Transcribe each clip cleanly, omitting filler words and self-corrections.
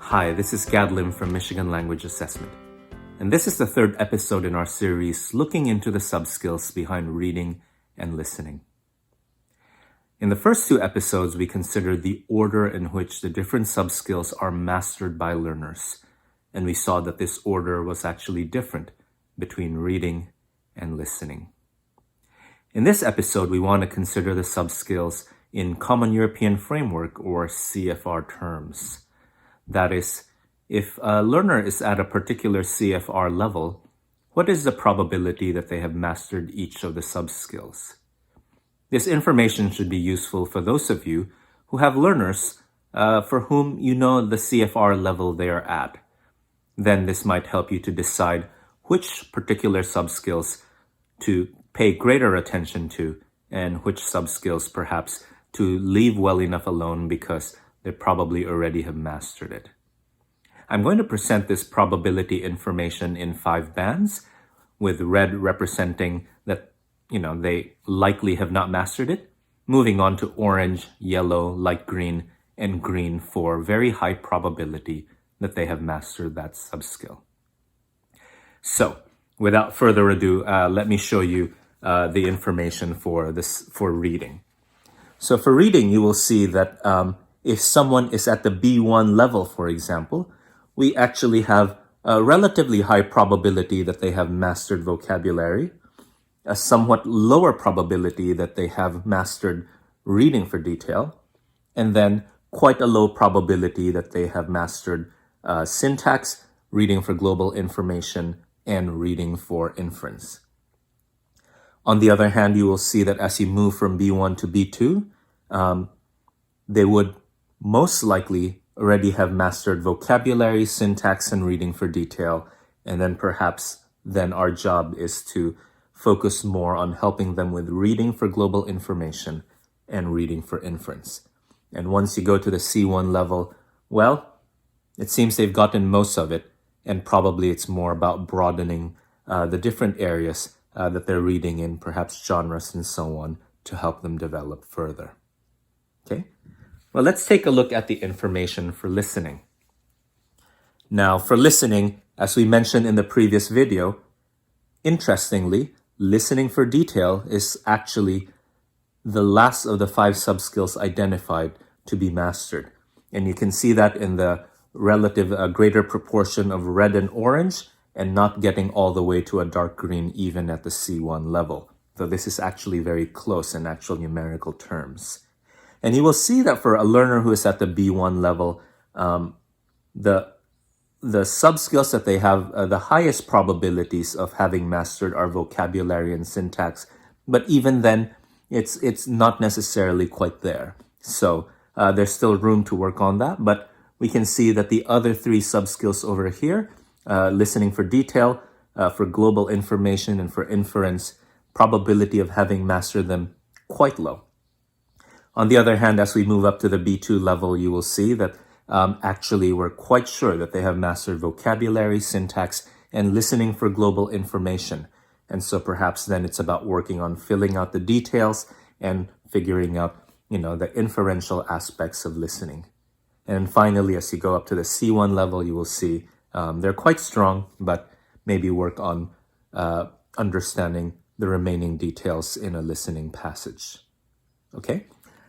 Hi, this is Gad Lim from Michigan Language Assessment, and this is the third episode in our series looking into the subskills behind reading and listening. In the first two episodes, we considered the order in which the different subskills are mastered by learners, and we saw that this order was actually different between reading and listening. In this episode, we want to consider the subskills in Common European Framework or CEFR terms. That is, if a learner is at a particular CEFR level, what is the probability that they have mastered each of the subskills? This information should be useful for those of you who have learners for whom you know the CEFR level they are at. Then this might help you to decide which particular subskills to pay greater attention to and which subskills perhaps to leave well enough alone because they probably already have mastered it. I'm going to present this probability information in 5 bands, with red representing that, they likely have not mastered it, moving on to orange, yellow, light green, and green for very high probability that they have mastered that subskill. So, without further ado, let me show you the information for reading. So for reading, you will see that if someone is at the B1 level, for example, we actually have a relatively high probability that they have mastered vocabulary, a somewhat lower probability that they have mastered reading for detail, and then quite a low probability that they have mastered syntax, reading for global information, and reading for inference. On the other hand, you will see that as you move from B1 to B2, they would most likely already have mastered vocabulary, syntax, and reading for detail. And then perhaps our job is to focus more on helping them with reading for global information and reading for inference. And once you go to the C1 level, well, it seems they've gotten most of it, and probably it's more about broadening the different areas that they're reading in, perhaps genres and so on, to help them develop further. Okay? Well, let's take a look at the information for listening. Now, for listening, as we mentioned in the previous video, interestingly, listening for detail is actually the last of the 5 subskills identified to be mastered. And you can see that in the relative greater proportion of red and orange, and not getting all the way to a dark green even at the C1 level. So this is actually very close in actual numerical terms. And you will see that for a learner who is at the B1 level, the subskills that they have the highest probabilities of having mastered are vocabulary and syntax. But even then, it's not necessarily quite there. So there's still room to work on that. But we can see that the other 3 subskills over here, listening for detail, for global information, and for inference, probability of having mastered them quite low. On the other hand, as we move up to the B2 level, you will see that actually we're quite sure that they have mastered vocabulary, syntax, and listening for global information. And so perhaps then it's about working on filling out the details and figuring out, the inferential aspects of listening. And finally, as you go up to the C1 level, you will see they're quite strong, but maybe work on understanding the remaining details in a listening passage. Okay?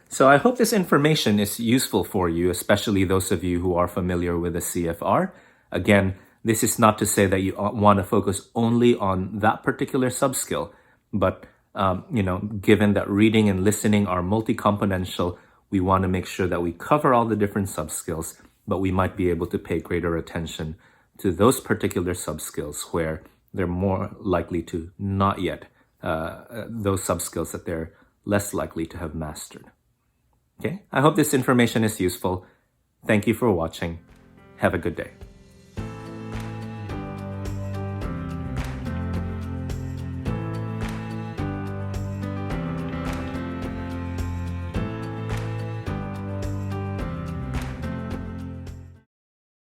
So I hope this information is useful for you, especially those of you who are familiar with the CEFR. Again, this is not to say that you want to focus only on that particular subskill, but given that reading and listening are multi-componential, we want to make sure that we cover all the different subskills, but we might be able to pay greater attention to those particular subskills where they're more likely to not yet, those subskills that they're less likely to have mastered. Okay, I hope this information is useful. Thank you for watching. Have a good day.